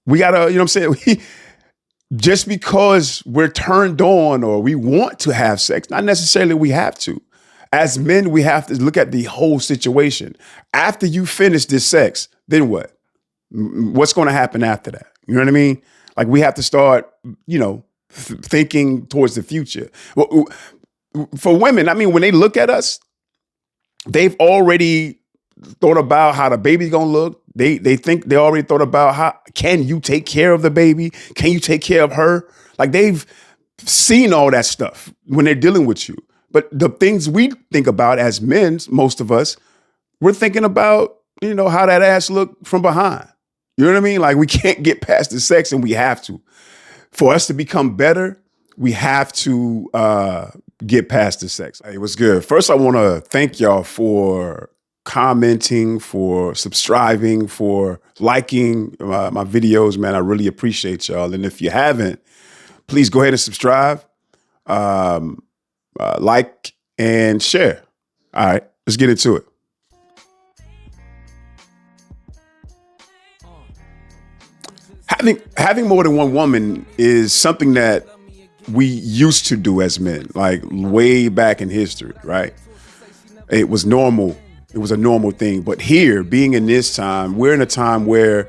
We gotta, you know what I'm saying? Just because we're turned on or we want to have sex, not necessarily we have to. As men, we have to look at the whole situation. After you finish this sex, then what? What's going to happen after that? You know what I mean? Like we have to start, thinking towards the future. Well, for women, I mean, when they look at us, they've already thought about how the baby's gonna look. They think they already thought about how can you take care of the baby? Can you take care of her? Like they've seen all that stuff when they're dealing with you. But the things we think about as men, most of us, we're thinking about, how that ass look from behind. You know what I mean? Like we can't get past the sex and we have to. For us to become better, we have to get past the sex. Hey, what's good? First, I want to thank y'all for commenting, for subscribing, for liking my videos, man. I really appreciate y'all. And if you haven't, please go ahead and subscribe, like, and share. All right, let's get into it. Having more than one woman is something that we used to do as men, like way back in history, right? It was normal. It was a normal thing. But here, being in this time, we're in a time where,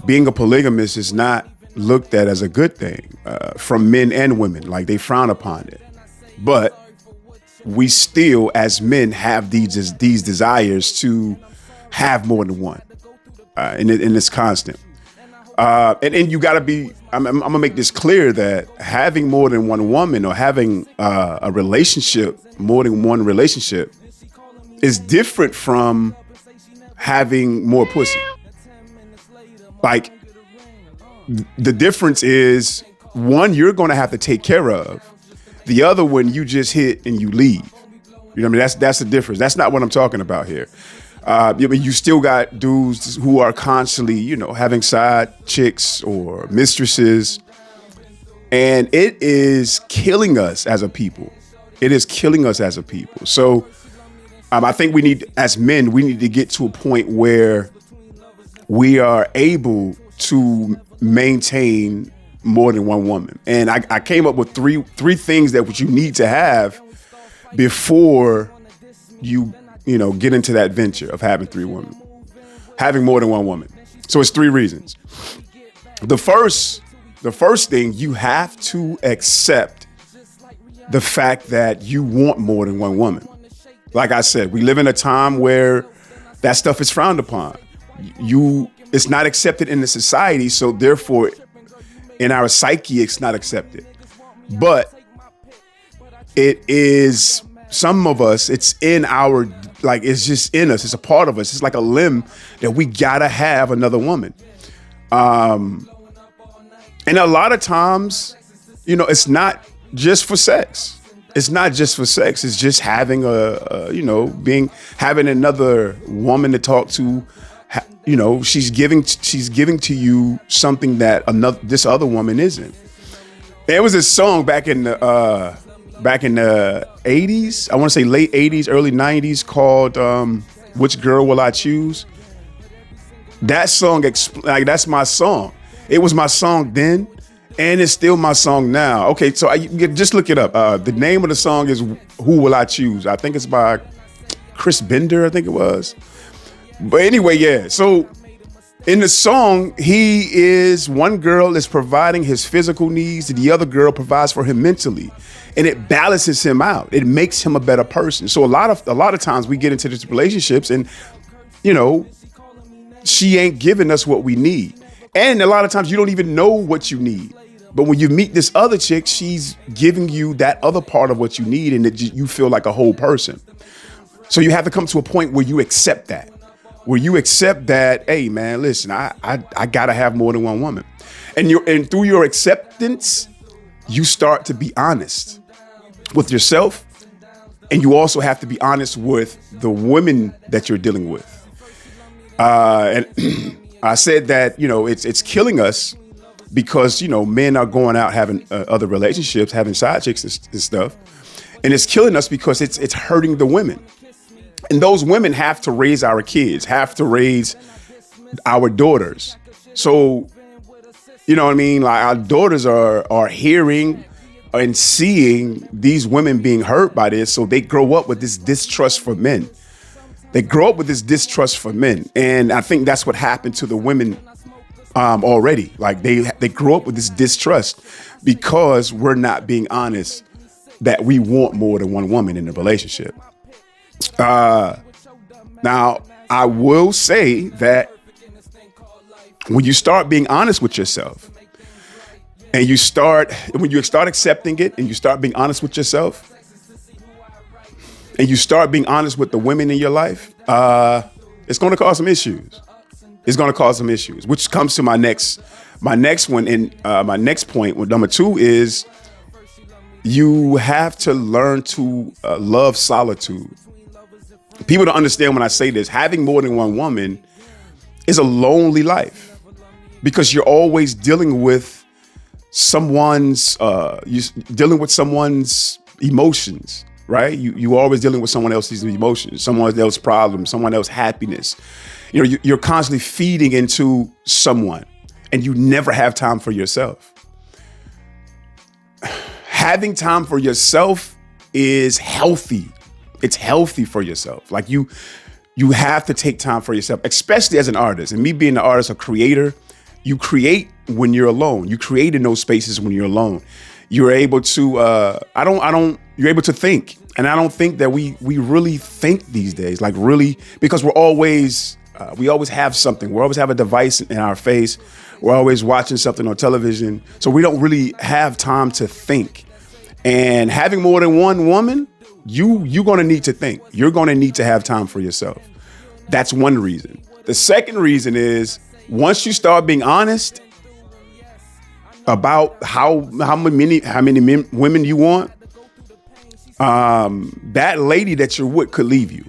being a polygamist is not looked at as a good thing from men and women. Like they frown upon it. But we still, as men, have these desires to have more than one. And it's constant. And you got to be, I'm going to make this clear that having more than one woman or having a relationship, more than one relationship, is different from having more pussy. Like, the difference is, one, you're going to have to take care of. The other one, you just hit and you leave. You know what I mean? That's the difference. That's not what I'm talking about here. You still got dudes who are constantly, having side chicks or mistresses. And it is killing us as a people. It is killing us as a people. So I think as men, we need to get to a point where we are able to maintain more than one woman. And I came up with three things that you need to have before you get into that venture of having having more than one woman. So it's 3 reasons. The first thing, you have to accept the fact that you want more than one woman. Like I said, we live in a time where that stuff is frowned upon. It's not accepted in the society, so therefore in our psyche, it's not accepted. But it is, some of us, it's in our, like, it's just in us. It's a part of us. It's like a limb that we gotta have another woman. And a lot of times, it's not just for sex. It's not just for sex. It's just having having another woman to talk to. She's giving to you something that this other woman isn't. There was this song back in the 80s, I want to say late 80s, early 90s, called Which Girl Will I Choose? That song, that's my song. It was my song then, and it's still my song now. Okay, so just look it up. The name of the song is Who Will I Choose? I think it's by Chris Bender, I think it was. But anyway, yeah. So in the song, one girl is providing his physical needs, the other girl provides for him mentally. And it balances him out. It makes him a better person. So a lot of times we get into these relationships and, she ain't giving us what we need. And a lot of times you don't even know what you need. But when you meet this other chick, she's giving you that other part of what you need, and you feel like a whole person. So you have to come to a point where you accept that. Hey man, listen, I gotta have more than one woman. And through your acceptance, you start to be honest with yourself, and you also have to be honest with the women that you're dealing with. And I said that, it's killing us because, men are going out having other relationships, having side chicks and stuff. And it's killing us because it's hurting the women. And those women have to raise our kids, have to raise our daughters. So, you know what I mean? Like our daughters are hearing and seeing these women being hurt by this. So they grow up with this distrust for men. They grow up with this distrust for men. And I think that's what happened to the women already. Like they grow up with this distrust because we're not being honest that we want more than one woman in a relationship. Now, I will say that when you start being honest with yourself and when you start accepting it and you start being honest with yourself and you start being honest with the women in your life, it's going to cause some issues. It's going to cause some issues, which comes to my next one. And my next point, number 2, is you have to learn to love solitude. People don't understand when I say this. Having more than one woman is a lonely life because you're always dealing with someone's emotions, right? You always dealing with someone else's emotions, someone else's problems, someone else's happiness. You know, you're constantly feeding into someone and you never have time for yourself. Having time for yourself is healthy. It's healthy for yourself. Like you have to take time for yourself, especially as an artist. And me being an artist, a creator, you create when you're alone. You create in those spaces when you're alone. You're able to, you're able to think. And I don't think that we really think these days, like really, because we always have something. We always have a device in our face. We're always watching something on television. So we don't really have time to think. And having more than one woman, you're going to need to think. You're going to need to have time for yourself. That's one reason. The second reason is once you start being honest about how many women you want, that lady that you're with could leave you.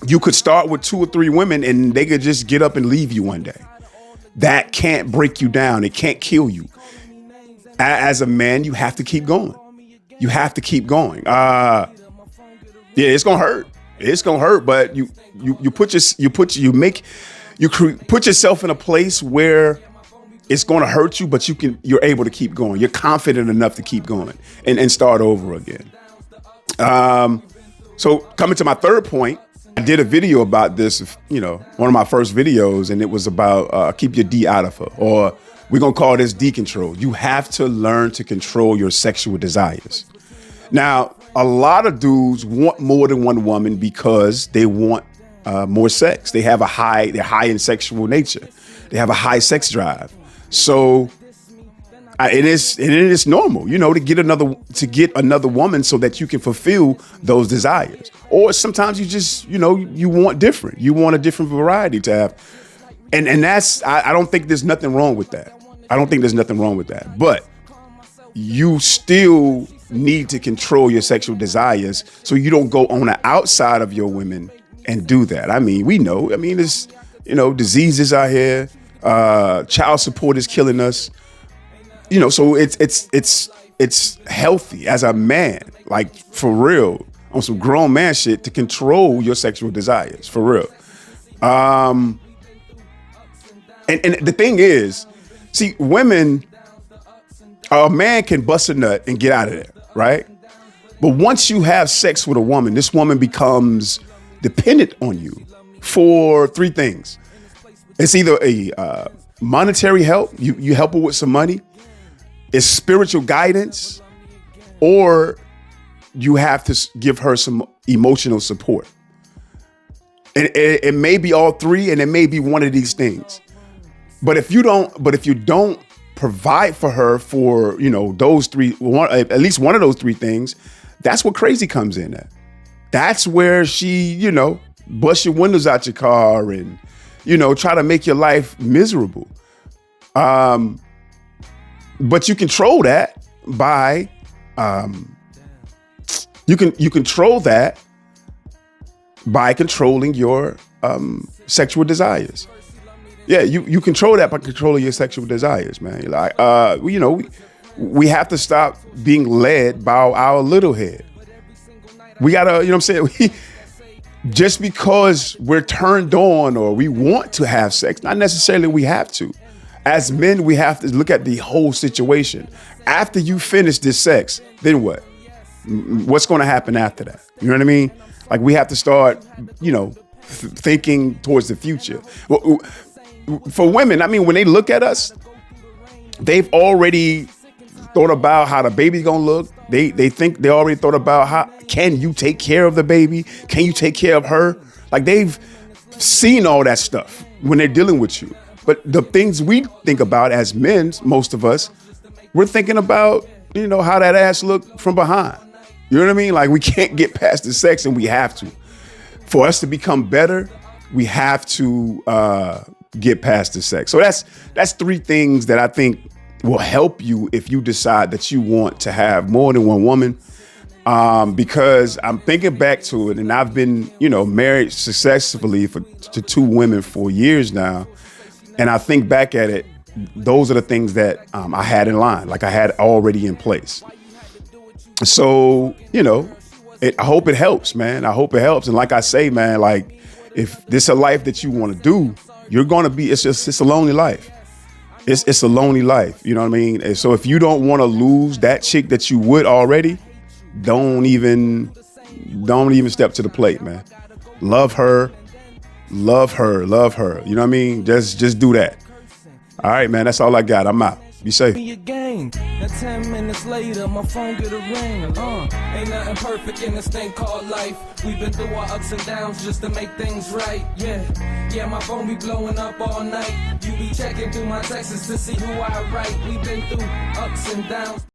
You could start with 2 or 3 women and they could just get up and leave you one day. That can't break you down. It can't kill you. As a man, you have to keep going. You have to keep going. Yeah, it's gonna hurt. It's gonna hurt, but you put yourself in a place where it's gonna hurt you, but you're able to keep going. You're confident enough to keep going and start over again. So coming to my third point, I did a video about this, one of my first videos, and it was about keep your D out of her, or we're going to call this D-control. You have to learn to control your sexual desires. Now, a lot of dudes want more than one woman because they want more sex. They're high in sexual nature. They have a high sex drive. So it is normal, to get another woman so that you can fulfill those desires. Or sometimes you just, you want different. You want a different variety to have. And that's, I don't think there's nothing wrong with that. I don't think there's nothing wrong with that. But you still need to control your sexual desires so you don't go on the outside of your women and do that. I mean, we know. There's, diseases out here. Child support is killing us. So it's healthy as a man, like for real, on some grown man shit, to control your sexual desires for real. And the thing is, see, women, a man can bust a nut and get out of there, right? But once you have sex with a woman, this woman becomes dependent on you for 3 things. It's either a monetary help, you help her with some money, it's spiritual guidance, or you have to give her some emotional support. And it may be all 3, and it may be one of these things. But if you don't provide for her for, those 3, at least one of those 3 things, that's what crazy comes in at. That's where she, bust your windows out your car and, try to make your life miserable. But you control that by, you control that by controlling your sexual desires. Yeah, you control that by controlling your sexual desires, man. Like, we have to stop being led by our little head. We gotta, just because we're turned on or we want to have sex, not necessarily we have to. As men, we have to look at the whole situation. After you finish this sex, then what? What's going to happen after that? You know what I mean? Like, we have to start, thinking towards the future. For women, I mean, when they look at us, they've already thought about how the baby's gonna look. They already thought about how can you take care of the baby? Can you take care of her? Like, they've seen all that stuff when they're dealing with you. But the things we think about as men, most of us, we're thinking about, how that ass look from behind. You know what I mean? Like, we can't get past the sex, and we have to. For us to become better, we have to get past the sex. So that's 3 things that I think will help you if you decide that you want to have more than one woman. Because I'm thinking back to it, and I've been, married successfully to 2 women for years now. And I think back at it, those are the things that I had in line, like I had already in place. So, I hope it helps, man. I hope it helps. And like I say, man, like, if this is a life that you want to do, you're going to be, it's a lonely life. It's a lonely life. You know what I mean? And so if you don't want to lose that chick that you would already, don't even step to the plate, man. Love her. You know what I mean? Just do that. All right, man. That's all I got. I'm out. Be safe. Now 10 minutes later, my phone get a ring. Ain't nothing perfect in this thing called life. We've been through our ups and downs just to make things right. Yeah, my phone be blowing up all night. You be checking through my texts to see who I write. We've been through ups and downs.